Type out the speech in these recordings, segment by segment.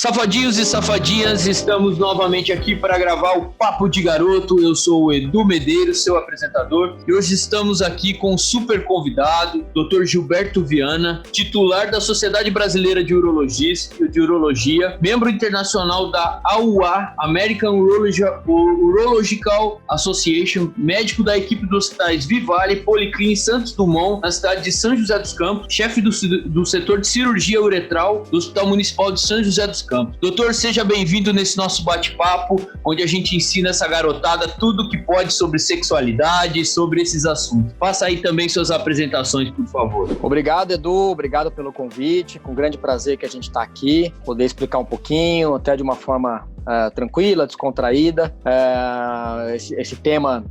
Safadinhos e safadinhas, estamos novamente aqui para gravar o Papo de Garoto. Eu sou o Edu Medeiros, seu apresentador, e hoje estamos aqui com um super convidado, Dr. Gilberto Viana, titular da Sociedade Brasileira de Urologia, membro internacional da AUA, American Urological Association, médico da equipe dos hospitais Vivale, Policlin Santos Dumont, na cidade de São José dos Campos, chefe do setor de cirurgia uretral do Hospital Municipal de São José dos Campos. Doutor, seja bem-vindo nesse nosso bate-papo, onde a gente ensina essa garotada tudo que pode sobre sexualidade, sobre esses assuntos. Faça aí também suas apresentações, por favor. Obrigado, Edu. Obrigado pelo convite. Com grande prazer que a gente está aqui, poder explicar um pouquinho, até de uma forma tranquila, descontraída, esse tema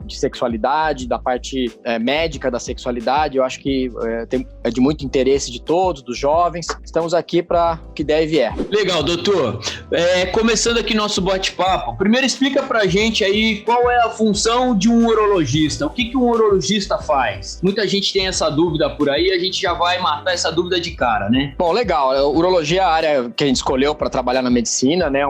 de sexualidade, da parte médica da sexualidade, eu acho que é de muito interesse de todos, dos jovens. Estamos aqui para o que der e vier. Legal, doutor. Começando aqui nosso bate-papo, primeiro explica pra gente aí qual é a função de um urologista, o que um urologista faz? Muita gente tem essa dúvida por aí, a gente já vai matar essa dúvida de cara, né? Bom, legal. Urologia é a área que a gente escolheu para trabalhar na medicina, né?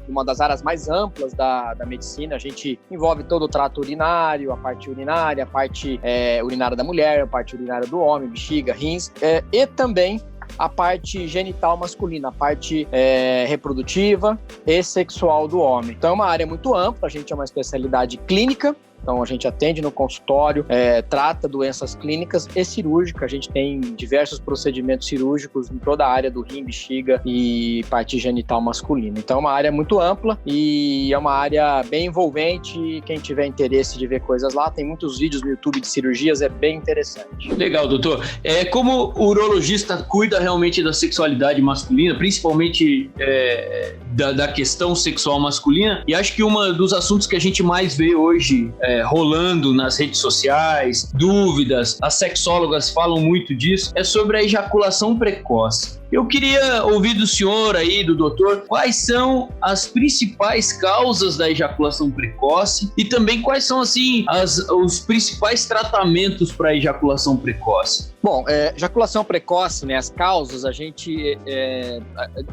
Uma das áreas mais amplas da medicina. A gente envolve todo o trato urinário, a parte urinária, a parte urinária da mulher, a parte urinária do homem, bexiga, rins, e também a parte genital masculina, a parte reprodutiva e sexual do homem. Então é uma área muito ampla, a gente é uma especialidade clínica. Então, a gente atende no consultório, trata doenças clínicas e cirúrgicas. A gente tem diversos procedimentos cirúrgicos em toda a área do rim, bexiga e parte genital masculina. Então, é uma área muito ampla e é uma área bem envolvente. Quem tiver interesse de ver coisas lá, tem muitos vídeos no YouTube de cirurgias, é bem interessante. Legal, doutor. Como o urologista cuida realmente da sexualidade masculina, principalmente da questão sexual masculina, e acho que um dos assuntos que a gente mais vê hoje rolando nas redes sociais, dúvidas, as sexólogas falam muito disso, é sobre a ejaculação precoce. Eu queria ouvir do senhor aí, do doutor, quais são as principais causas da ejaculação precoce e também quais são, assim, os principais tratamentos para a ejaculação precoce. Bom, ejaculação precoce, né, as causas, é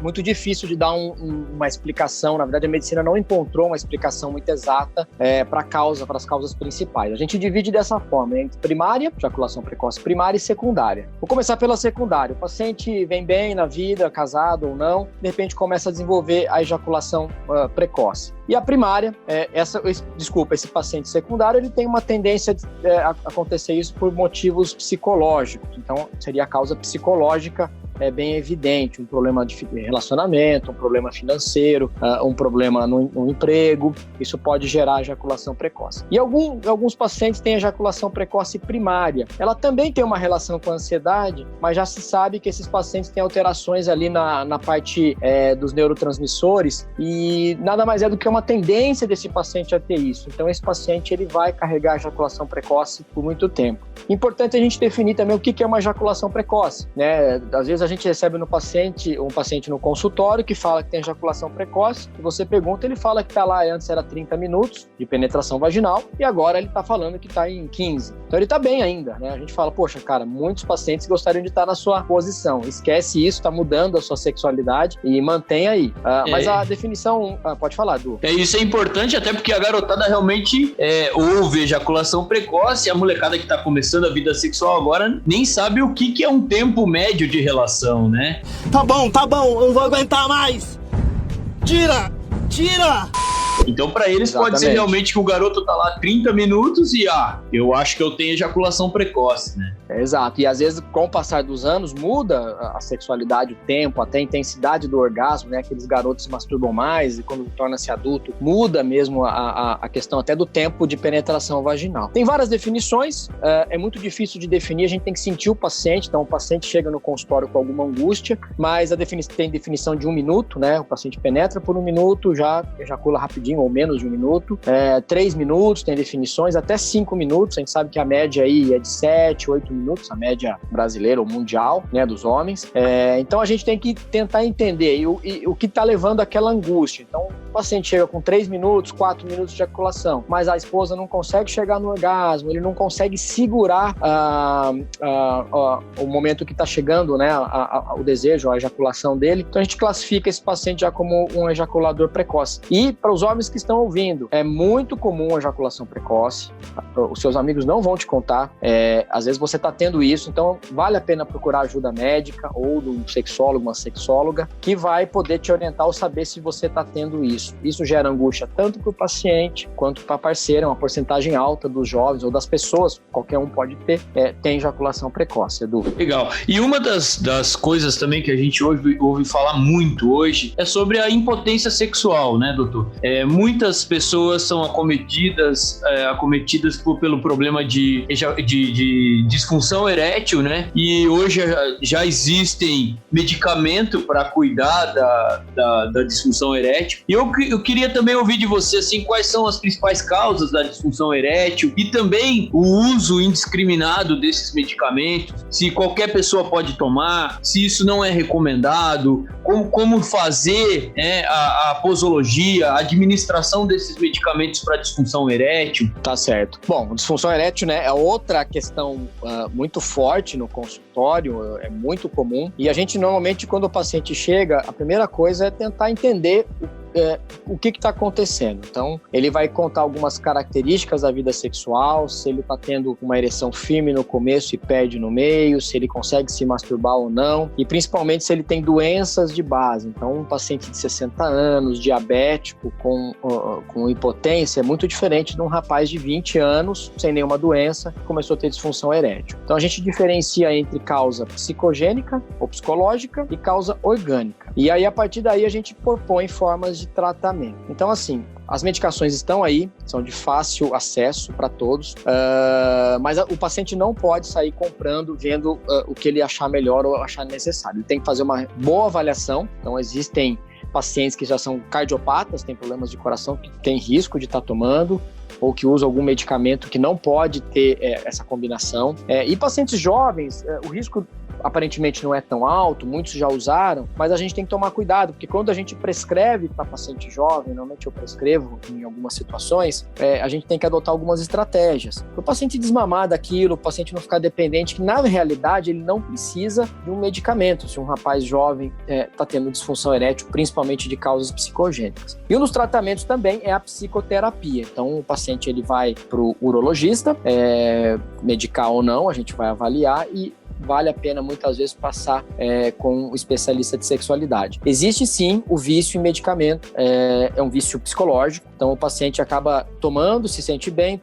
muito difícil de dar uma explicação. Na verdade, a medicina não encontrou uma explicação muito exata para as causas principais. A gente divide dessa forma, entre primária, ejaculação precoce primária e secundária. Vou começar pela secundária. O paciente vem bem na vida, casado ou não, de repente começa a desenvolver a ejaculação precoce. E a primária, esse paciente secundário, ele tem uma tendência a acontecer isso por motivos psicológicos. Então, seria a causa psicológica bem evidente, um problema de relacionamento, um problema financeiro, um problema no emprego, isso pode gerar ejaculação precoce. E alguns pacientes têm ejaculação precoce primária. Ela também tem uma relação com a ansiedade, mas já se sabe que esses pacientes têm alterações ali na parte dos neurotransmissores e nada mais é do que uma tendência desse paciente a ter isso. Então, esse paciente ele vai carregar a ejaculação precoce por muito tempo. Importante a gente definir também o que é uma ejaculação precoce, né? Às vezes a gente recebe um paciente no consultório que fala que tem ejaculação precoce, e você pergunta, ele fala que antes era 30 minutos de penetração vaginal e agora ele está falando que está em 15. Então ele está bem ainda, né? A gente fala, poxa, cara, muitos pacientes gostariam de estar na sua posição. Esquece isso, está mudando a sua sexualidade e mantém aí. Mas a definição... pode falar, Du. Isso é importante até porque a garotada realmente ouve ejaculação precoce, a molecada que está começando a vida sexual agora nem sabe o que é um tempo médio de relação, né? Tá bom, eu não vou aguentar mais. Tira! Então, para eles, Exatamente. Pode ser realmente que o garoto tá lá 30 minutos e, eu acho que eu tenho ejaculação precoce, né? Exato. E às vezes, com o passar dos anos, muda a sexualidade, o tempo, até a intensidade do orgasmo, né? Aqueles garotos se masturbam mais e quando torna-se adulto, muda mesmo a questão até do tempo de penetração vaginal. Tem várias definições, é muito difícil de definir, a gente tem que sentir o paciente, então o paciente chega no consultório com alguma angústia, mas tem definição de 1 minuto, né? O paciente penetra por 1 minuto, já ejacula rapidinho, rapidinho, ou menos de 1 minuto. 3 minutos, tem definições, até 5 minutos. A gente sabe que a média aí é de 7, 8 minutos, a média brasileira ou mundial, né, dos homens. Então a gente tem que tentar entender o que está levando àquela angústia. Então o paciente chega com 3 minutos, 4 minutos de ejaculação, mas a esposa não consegue chegar no orgasmo, ele não consegue segurar o momento que está chegando, né, o desejo, a ejaculação dele. Então a gente classifica esse paciente já como um ejaculador precoce. E para os homens que estão ouvindo, é muito comum a ejaculação precoce. Os seus amigos não vão te contar. Às vezes você está tendo isso, então vale a pena procurar ajuda médica ou de um sexólogo, uma sexóloga, que vai poder te orientar ou saber se você está tendo isso. Isso gera angústia tanto para o paciente quanto para a parceira. Uma porcentagem alta dos jovens ou das pessoas, qualquer um pode ter, tem ejaculação precoce, Edu. Legal. E uma das coisas também que a gente ouve falar muito hoje é sobre a impotência sexual, né, doutor? Muitas pessoas são acometidas pelo problema de disfunção erétil, né? E hoje já existem medicamentos para cuidar da disfunção erétil. E eu queria também ouvir de você, assim, quais são as principais causas da disfunção erétil e também o uso indiscriminado desses medicamentos, se qualquer pessoa pode tomar, se isso não é recomendado, como fazer a posologia, a administração desses medicamentos para disfunção erétil. Tá certo. Bom, disfunção erétil, né, é outra questão muito forte no consultório, é muito comum. E a gente normalmente, quando o paciente chega, a primeira coisa é tentar entender o que está acontecendo. Então, ele vai contar algumas características da vida sexual, se ele está tendo uma ereção firme no começo e perde no meio, se ele consegue se masturbar ou não, e principalmente se ele tem doenças de base. Então, um paciente de 60 anos, diabético, com impotência, é muito diferente de um rapaz de 20 anos, sem nenhuma doença, que começou a ter disfunção erétil. Então, a gente diferencia entre causa psicogênica ou psicológica e causa orgânica. E aí, a partir daí, a gente propõe formas de tratamento. Então, assim, as medicações estão aí, são de fácil acesso para todos, mas o paciente não pode sair comprando, vendo o que ele achar melhor ou achar necessário. Ele tem que fazer uma boa avaliação. Então, existem pacientes que já são cardiopatas, têm problemas de coração, que têm risco de estar tomando, ou que usam algum medicamento que não pode ter essa combinação. E pacientes jovens, o risco aparentemente não é tão alto, muitos já usaram, mas a gente tem que tomar cuidado, porque quando a gente prescreve para paciente jovem, normalmente eu prescrevo em algumas situações, a gente tem que adotar algumas estratégias. Para o paciente desmamar daquilo, o paciente não ficar dependente, que na realidade ele não precisa de um medicamento, se um rapaz jovem está tendo disfunção erétil, principalmente de causas psicogênicas. E um dos tratamentos também é a psicoterapia. Então o paciente ele vai para o urologista, medicar ou não, a gente vai avaliar e vale a pena muitas vezes passar com um especialista de sexualidade. Existe sim o vício em medicamento, é um vício psicológico, então o paciente acaba tomando, se sente bem,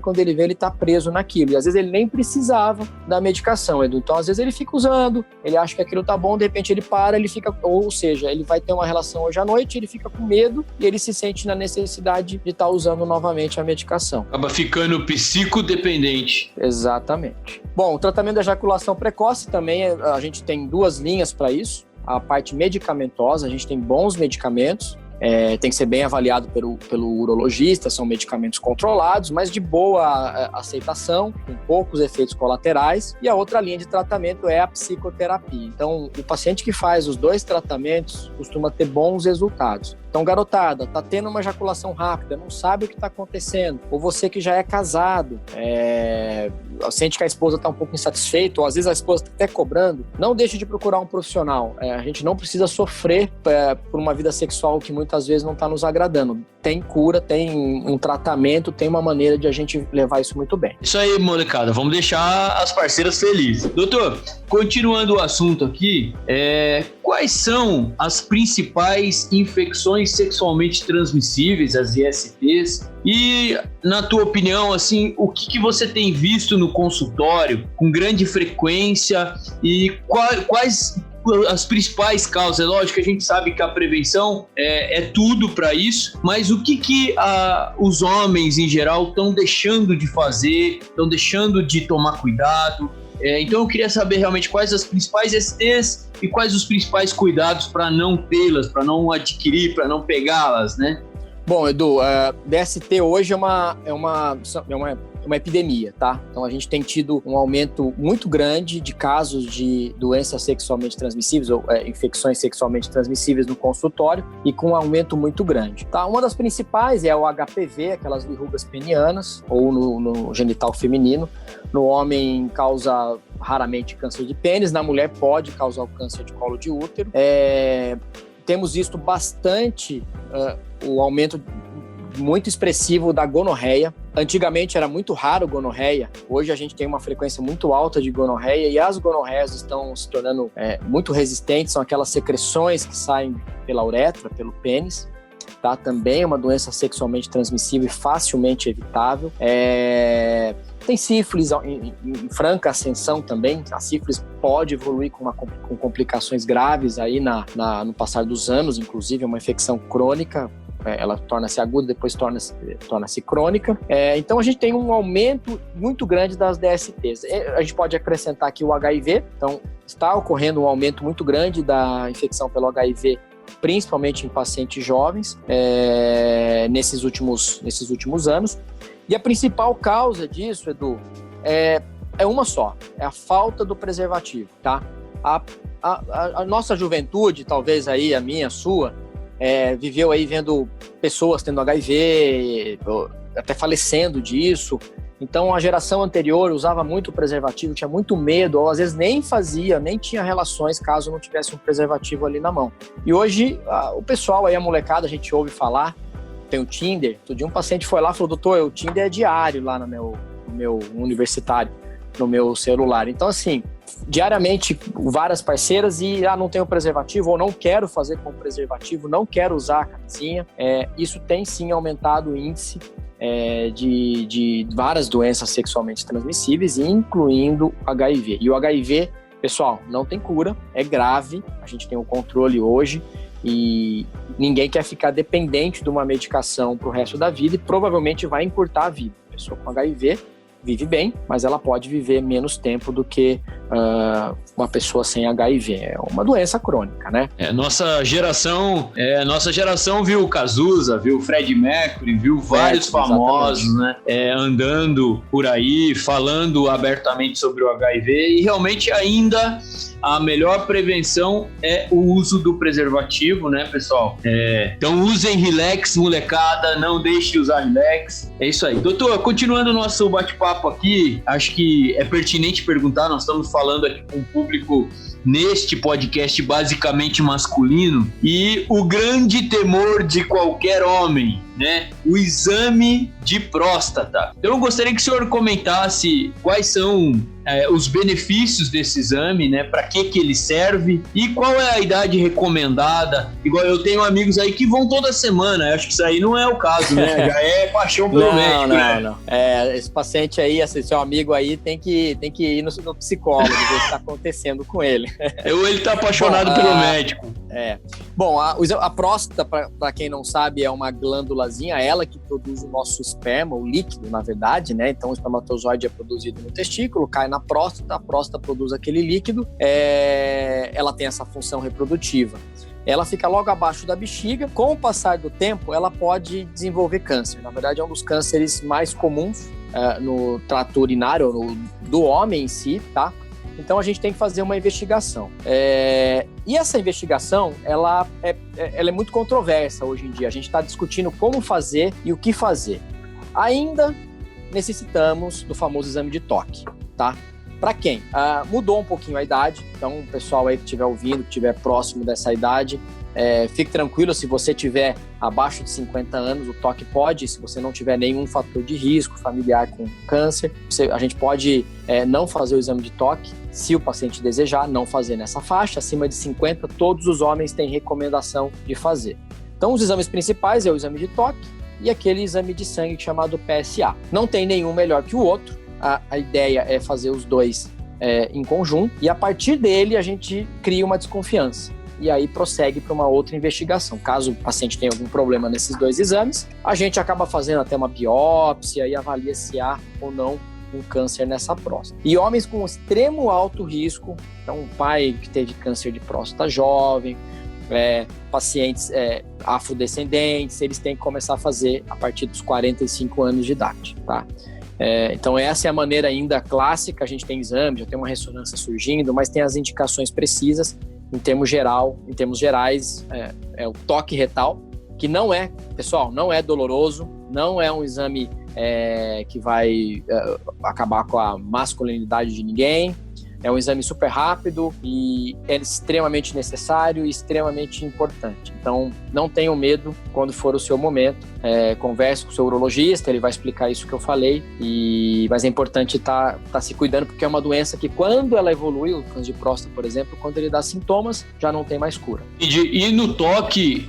quando ele vê ele está preso naquilo, e às vezes ele nem precisava da medicação, Edu. Então às vezes ele fica usando, ele acha que aquilo tá bom, de repente ele para, ele fica, ou seja, ele vai ter uma relação hoje à noite, ele fica com medo e ele se sente na necessidade de estar usando novamente a medicação. Acaba ficando psicodependente. Exatamente. Bom, o tratamento da ejaculação precoce também, a gente tem 2 linhas para isso. A parte medicamentosa, a gente tem bons medicamentos, tem que ser bem avaliado pelo urologista, são medicamentos controlados, mas de boa aceitação, com poucos efeitos colaterais. E a outra linha de tratamento é a psicoterapia. Então, o paciente que faz os 2 tratamentos costuma ter bons resultados. Então, garotada, tá tendo uma ejaculação rápida, não sabe o que está acontecendo, ou você que já é casado, sente que a esposa está um pouco insatisfeita, ou às vezes a esposa está até cobrando, não deixe de procurar um profissional. A gente não precisa sofrer por uma vida sexual que muitas vezes não está nos agradando. Tem cura, tem um tratamento, tem uma maneira de a gente levar isso muito bem. Isso aí, molecada, vamos deixar as parceiras felizes. Doutor, continuando o assunto aqui, quais são as principais infecções sexualmente transmissíveis, as ISTs? E, na tua opinião, assim, o que você tem visto no consultório com grande frequência e quais as principais causas? É lógico que a gente sabe que a prevenção é tudo para isso, mas o que os homens em geral estão deixando de fazer, estão deixando de tomar cuidado? Então eu queria saber realmente quais as principais STs e quais os principais cuidados para não tê-las, para não adquirir, para não pegá-las, né? Bom, Edu, DST hoje é uma epidemia, tá? Então a gente tem tido um aumento muito grande de casos de doenças sexualmente transmissíveis ou infecções sexualmente transmissíveis no consultório e com um aumento muito grande, tá? Uma das principais é o HPV, aquelas verrugas penianas ou no genital feminino. No homem causa raramente câncer de pênis, na mulher pode causar o câncer de colo de útero. Temos visto bastante o aumento muito expressivo da gonorreia. Antigamente era muito raro gonorreia, hoje a gente tem uma frequência muito alta de gonorreia e as gonorreias estão se tornando muito resistentes, são aquelas secreções que saem pela uretra, pelo pênis, tá? Também é uma doença sexualmente transmissível e facilmente evitável. Tem sífilis em franca ascensão também. A sífilis pode evoluir com complicações graves aí no passar dos anos, inclusive é uma infecção crônica. Ela torna-se aguda, depois torna-se crônica. Então a gente tem um aumento muito grande das DSTs. A gente pode acrescentar aqui o HIV. Então está ocorrendo um aumento muito grande da infecção pelo HIV, principalmente em pacientes jovens, nesses últimos anos. E a principal causa disso, Edu, é uma só, é a falta do preservativo, tá? A nossa juventude, talvez aí a minha, a sua, viveu aí vendo pessoas tendo HIV, até falecendo disso. Então a geração anterior usava muito preservativo, tinha muito medo, ou às vezes nem tinha relações caso não tivesse um preservativo ali na mão. E hoje o pessoal aí, a molecada, a gente ouve falar, tem o Tinder. Todo dia um paciente foi lá e falou: doutor, o Tinder é diário lá no meu universitário, no meu celular. Então assim, diariamente várias parceiras e não tenho preservativo, ou não quero fazer com preservativo, não quero usar a camisinha. Isso tem sim aumentado o índice de várias doenças sexualmente transmissíveis, incluindo HIV. E o HIV, pessoal, não tem cura, é grave, a gente tem o controle hoje e ninguém quer ficar dependente de uma medicação para o resto da vida e provavelmente vai encurtar a vida. A pessoa com HIV vive bem, mas ela pode viver menos tempo do que uma pessoa sem HIV. É uma doença crônica, né? Nossa geração viu o Cazuza, viu o Fred Mercury, viu vários famosos, né, andando por aí, falando abertamente sobre o HIV, e realmente ainda a melhor prevenção é o uso do preservativo, né, pessoal? Então usem Relax, molecada, não deixe de usar Relax. É isso aí. Doutor, continuando o nosso bate-papo aqui, acho que é pertinente perguntar, nós estamos falando aqui com um público neste podcast basicamente masculino, e o grande temor de qualquer homem, né? O exame de próstata. Então eu gostaria que o senhor comentasse quais são os benefícios desse exame, né? Para que ele serve e qual é a idade recomendada. Igual eu tenho amigos aí que vão toda semana, eu acho que isso aí não é o caso, né? Já é paixão pelo médico, né? Não. Esse paciente aí, esse seu amigo aí tem que ir no psicólogo, ver o que está acontecendo com ele. Ou ele tá apaixonado pelo médico. Bom, a próstata, para quem não sabe, é uma glândulazinha, ela que produz o nosso esperma, o líquido, na verdade, né? Então o espermatozoide é produzido no testículo, cai na próstata, a próstata produz aquele líquido, ela tem essa função reprodutiva. Ela fica logo abaixo da bexiga. Com o passar do tempo, ela pode desenvolver câncer. Na verdade, é um dos cânceres mais comuns no trato urinário do homem em si, tá? Então a gente tem que fazer uma investigação. E essa investigação, ela é muito controversa hoje em dia. A gente está discutindo como fazer e o que fazer. Ainda necessitamos do famoso exame de toque, tá? Para quem? Mudou um pouquinho a idade, então o pessoal aí que estiver ouvindo, que estiver próximo dessa idade, fique tranquilo, se você tiver abaixo de 50 anos, o toque pode, se você não tiver nenhum fator de risco familiar com câncer, a gente pode não fazer o exame de toque, se o paciente desejar, não fazer nessa faixa. Acima de 50, todos os homens têm recomendação de fazer. Então, os exames principais é o exame de toque e aquele exame de sangue chamado PSA. Não tem nenhum melhor que o outro, a ideia é fazer os dois em conjunto e a partir dele a gente cria uma desconfiança. E aí prossegue para uma outra investigação. Caso o paciente tenha algum problema nesses dois exames, a gente acaba fazendo até uma biópsia e avalia se há ou não um câncer nessa próstata. E homens com extremo alto risco, então um pai que teve câncer de próstata jovem, pacientes afrodescendentes, eles têm que começar a fazer a partir dos 45 anos de idade, tá? Então essa é a maneira ainda clássica. A gente tem exame, já tem uma ressonância surgindo, mas tem as indicações precisas. Em termos gerais, é o toque retal, que não é, pessoal, não é doloroso, não é um exame que vai acabar com a masculinidade de ninguém. É um exame super rápido e é extremamente necessário e extremamente importante. Então, não tenham medo quando for o seu momento. Converse com o seu urologista, ele vai explicar isso que eu falei. Mas é importante estar se cuidando, porque é uma doença que, quando ela evolui, o câncer de próstata, por exemplo, quando ele dá sintomas, já não tem mais cura. E no toque,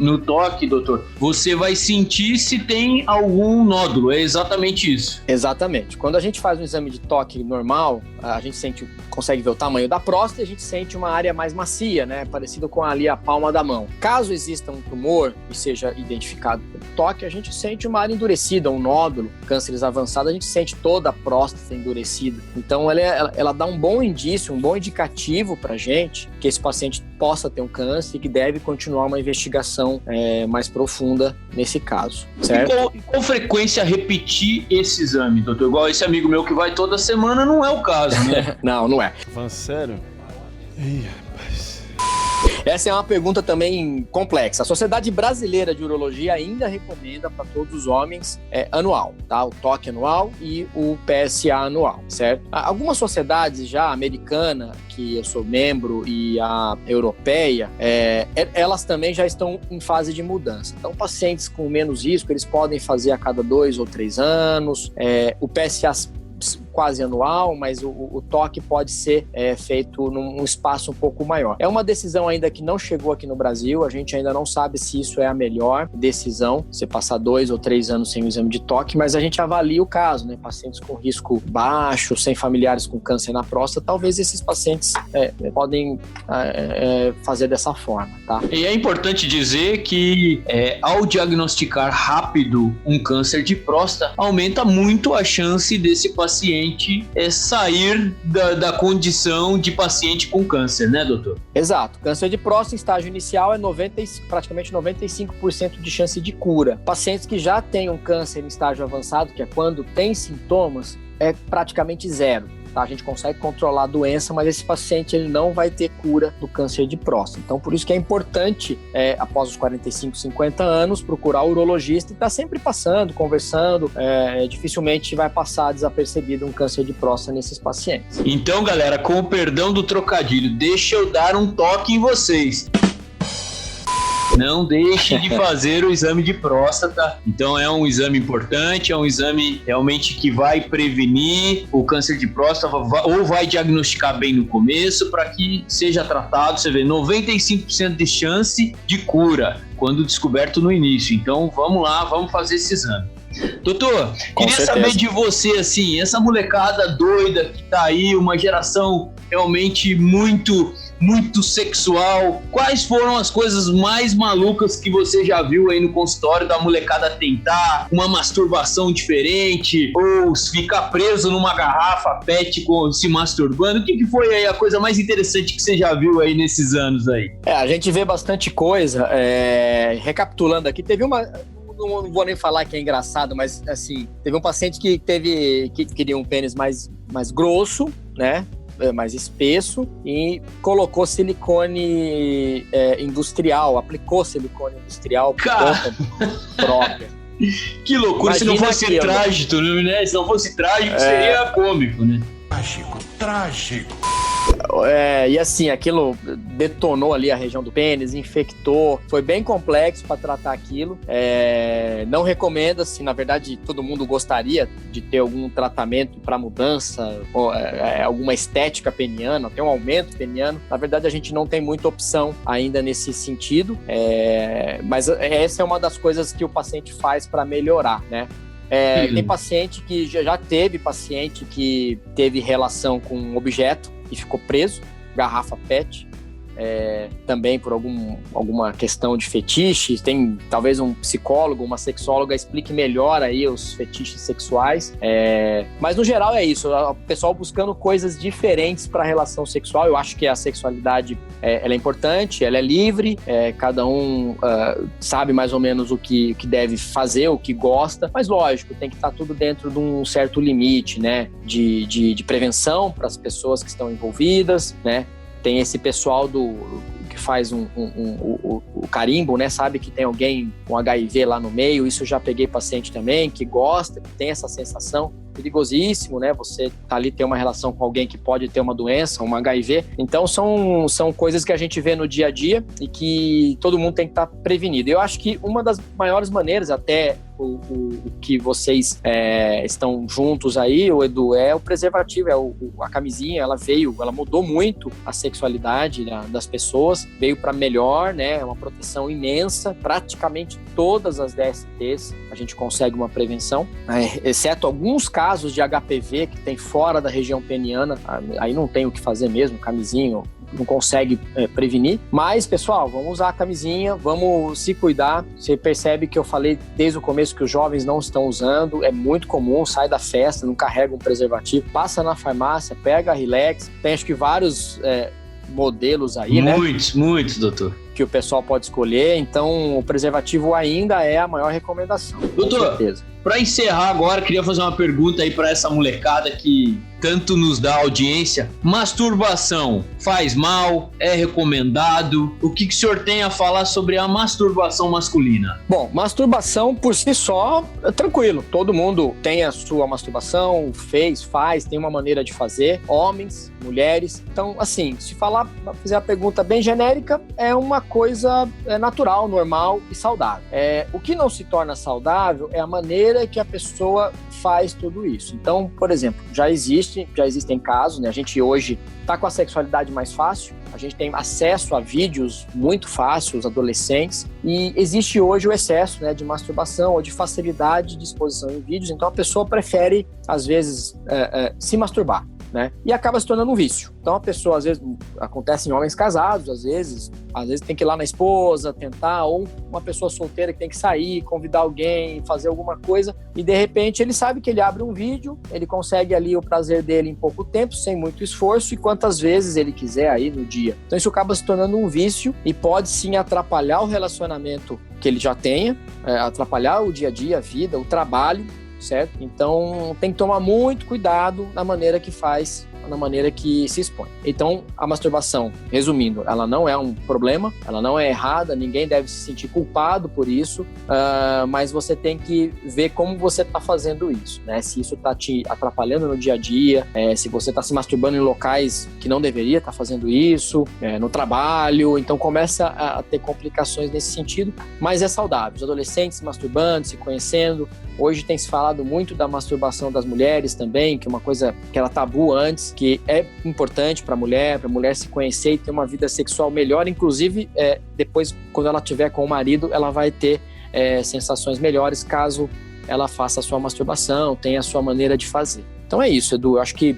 doutor, você vai sentir se tem algum nódulo. É exatamente isso. Exatamente. Quando a gente faz um exame de toque normal, a gente consegue ver o tamanho da próstata e a gente sente uma área mais macia, né? Parecido com ali a palma da mão. Caso exista um tumor e seja identificado pelo toque, a gente sente uma área endurecida, um nódulo. Cânceres avançados, a gente sente toda a próstata endurecida. Então, ela dá um bom indício, um bom indicativo pra gente que esse paciente possa ter um câncer e que deve continuar uma investigação mais profunda nesse caso, certo? E com frequência repetir esse exame, doutor? Igual esse amigo meu que vai toda semana, não é o caso, né? Não é. Falando sério? Ih, rapaz. Essa é uma pergunta também complexa. A Sociedade Brasileira de Urologia ainda recomenda para todos os homens anual, tá? O toque anual e o PSA anual, certo? Algumas sociedades já, a americana, que eu sou membro, e a europeia, elas também já estão em fase de mudança. Então, pacientes com menos risco, eles podem fazer a cada 2 ou 3 anos. O PSA quase anual, mas o toque pode ser feito num espaço um pouco maior. É uma decisão ainda que não chegou aqui no Brasil, a gente ainda não sabe se isso é a melhor decisão, você passar 2 ou 3 anos sem o exame de toque, mas a gente avalia o caso, né? Pacientes com risco baixo, sem familiares com câncer na próstata, talvez esses pacientes podem fazer dessa forma, tá? E é importante dizer que ao diagnosticar rápido um câncer de próstata, aumenta muito a chance desse paciente sair da condição de paciente com câncer, né, doutor? Exato. Câncer de próstata em estágio inicial praticamente 95% de chance de cura. Pacientes que já têm um câncer em estágio avançado, que é quando tem sintomas, é praticamente zero. Tá? A gente consegue controlar a doença, mas esse paciente ele não vai ter cura do câncer de próstata. Então, por isso que é importante, após os 45, 50 anos, procurar o urologista e estar sempre passando, conversando. Dificilmente vai passar desapercebido um câncer de próstata nesses pacientes. Então, galera, com o perdão do trocadilho, deixa eu dar um toque em vocês. Não deixe de fazer o exame de próstata. Então é um exame importante, é um exame realmente que vai prevenir o câncer de próstata ou vai diagnosticar bem no começo para que seja tratado. Você vê, 95% de chance de cura quando descoberto no início. Então vamos lá, vamos fazer esse exame. Doutor, queria saber de você, assim, essa molecada doida que tá aí, uma geração realmente muito sexual. Quais foram as coisas mais malucas que você já viu aí no consultório da molecada tentar? Uma masturbação diferente? Ou ficar preso numa garrafa PET se masturbando? O que foi aí a coisa mais interessante que você já viu aí nesses anos aí? A gente vê bastante coisa. Recapitulando aqui, teve uma... Não vou nem falar que é engraçado, mas assim, teve um paciente que queria um pênis mais grosso, né? Mais espesso, e colocou silicone industrial, aplicou silicone industrial por conta própria. Que loucura. Imagina, se não fosse trágico, né? Se não fosse trágico, seria cômico, né? Trágico. E assim, aquilo detonou ali a região do pênis, infectou, foi bem complexo para tratar aquilo. Não recomendo, assim, na verdade todo mundo gostaria de ter algum tratamento para mudança, ou, alguma estética peniana, ter um aumento peniano. Na verdade a gente não tem muita opção ainda nesse sentido, mas essa é uma das coisas que o paciente faz para melhorar, né? Tem paciente que já teve paciente que teve relação com um objeto e ficou preso, garrafa PET. também por alguma questão de fetiche. Tem talvez um psicólogo, uma sexóloga explique melhor aí os fetiches sexuais. Mas no geral é isso, o pessoal buscando coisas diferentes para a relação sexual. Eu acho que a sexualidade ela é importante, ela é livre, cada um sabe mais ou menos o que deve fazer, o que gosta, mas lógico, tem que estar tudo dentro de um certo limite, né, de prevenção para as pessoas que estão envolvidas, né. Tem esse pessoal que faz o carimbo, né? Sabe que tem alguém com HIV lá no meio. Isso eu já peguei paciente também que gosta, que tem essa sensação. Perigosíssimo, né? Você tá ali, ter uma relação com alguém que pode ter uma doença, uma HIV. Então são coisas que a gente vê no dia a dia e que todo mundo tem que estar prevenido. Eu acho que uma das maiores maneiras, até o que vocês estão juntos aí, o Edu, é o preservativo, a camisinha. Ela mudou muito a sexualidade das pessoas, veio para melhor, né? É uma proteção imensa. Praticamente todas as DSTs a gente consegue uma prevenção, exceto alguns casos de HPV que tem fora da região peniana, aí não tem o que fazer mesmo, camisinha não consegue prevenir. Mas, pessoal, vamos usar a camisinha, vamos se cuidar. Você percebe que eu falei desde o começo que os jovens não estão usando, é muito comum, sai da festa, não carrega um preservativo, passa na farmácia, pega a Relax, tem acho que vários modelos aí, né? Muitos, doutor. Que o pessoal pode escolher, então o preservativo ainda é a maior recomendação. Doutor, para encerrar agora, queria fazer uma pergunta aí para essa molecada que tanto nos dá audiência. Masturbação faz mal? É recomendado? O que o senhor tem a falar sobre a masturbação masculina? Bom, masturbação por si só é tranquilo. Todo mundo tem a sua masturbação, faz, tem uma maneira de fazer. Homens, mulheres. Então, assim, se fizer a pergunta bem genérica, é uma coisa natural, normal e saudável. O que não se torna saudável é a maneira que a pessoa faz tudo isso. Então, por exemplo, já existem casos, né? A gente hoje está com a sexualidade mais fácil, a gente tem acesso a vídeos muito fáceis, adolescentes, e existe hoje o excesso, né, de masturbação ou de facilidade de exposição em vídeos, então a pessoa prefere, às vezes, se masturbar, né? E acaba se tornando um vício. Então a pessoa, às vezes, acontece em homens casados, às vezes tem que ir lá na esposa, tentar, ou uma pessoa solteira que tem que sair, convidar alguém, fazer alguma coisa, e de repente ele sabe que ele abre um vídeo, ele consegue ali o prazer dele em pouco tempo, sem muito esforço, e quantas vezes ele quiser aí no dia. Então isso acaba se tornando um vício e pode sim atrapalhar o relacionamento que ele já tenha, atrapalhar o dia a dia, a vida, o trabalho, certo? Então tem que tomar muito cuidado na maneira que faz, na maneira que se expõe. Então a masturbação, resumindo, ela não é um problema, ela não é errada, ninguém deve se sentir culpado por isso, mas você tem que ver como você está fazendo isso, né? Se isso está te atrapalhando no dia a dia, se você está se masturbando em locais que não deveria estar fazendo isso, no trabalho, então começa a ter complicações nesse sentido, mas é saudável. Os adolescentes se masturbando, se conhecendo. Hoje tem se falado muito da masturbação das mulheres também, que é uma coisa que era tabu antes, que é importante para a mulher se conhecer e ter uma vida sexual melhor. Inclusive, depois, quando ela tiver com o marido, ela vai ter sensações melhores caso ela faça a sua masturbação, tenha a sua maneira de fazer. Então é isso, Edu. Eu acho que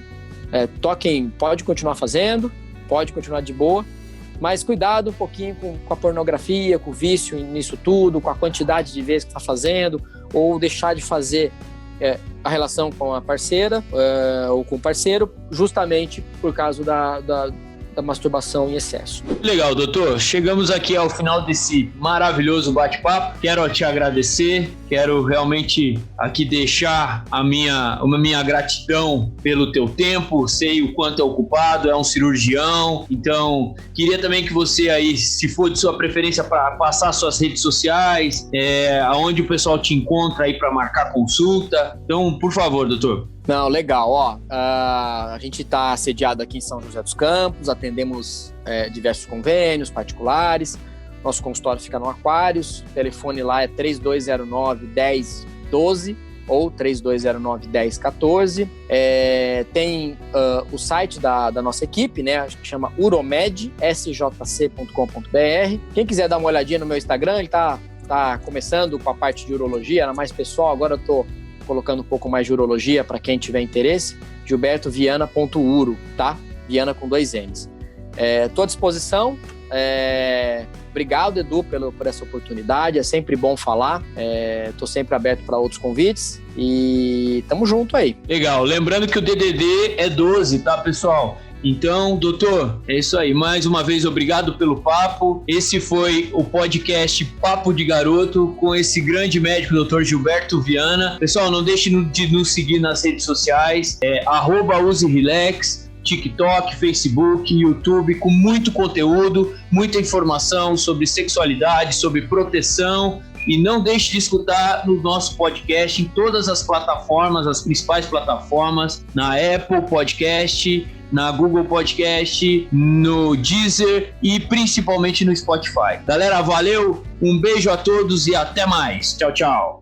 pode continuar fazendo, pode continuar de boa, mas cuidado um pouquinho com a pornografia, com o vício nisso tudo, com a quantidade de vezes que está fazendo, ou deixar de fazer a relação com a parceira ou com o parceiro, justamente por causa da masturbação em excesso. Legal, doutor. Chegamos aqui ao final desse maravilhoso bate-papo. Quero te agradecer, quero realmente aqui deixar a minha gratidão pelo teu tempo. Sei o quanto é ocupado, é um cirurgião, então queria também que você aí, se for de sua preferência, para passar suas redes sociais, aonde o pessoal te encontra aí para marcar consulta. Então, por favor, doutor. Não, legal, a gente está sediado aqui em São José dos Campos, atendemos diversos convênios particulares, nosso consultório fica no Aquários, o telefone lá é 3209-1012 ou 3209-1014, tem o site da nossa equipe, né, que chama uromed.sjc.com.br. Quem quiser dar uma olhadinha no meu Instagram, ele tá começando com a parte de urologia, era mais pessoal, agora eu tô colocando um pouco mais de urologia para quem tiver interesse, gilbertoviana.uro, tá? Viana com 2 N's. Estou à disposição. Obrigado, Edu, por essa oportunidade. É sempre bom falar. Estou sempre aberto para outros convites. E tamo junto aí. Legal. Lembrando que o DDD é 12, tá, pessoal? Então, doutor, é isso aí. Mais uma vez, obrigado pelo papo. Esse foi o podcast Papo de Garoto com esse grande médico, doutor Gilberto Viana. Pessoal, não deixe de nos seguir nas redes sociais. @userelax. TikTok, Facebook, YouTube, com muito conteúdo, muita informação sobre sexualidade, sobre proteção. E não deixe de escutar no nosso podcast em todas as plataformas, as principais plataformas, na Apple Podcast, na Google Podcast, no Deezer e principalmente no Spotify. Galera, valeu, um beijo a todos e até mais. Tchau, tchau.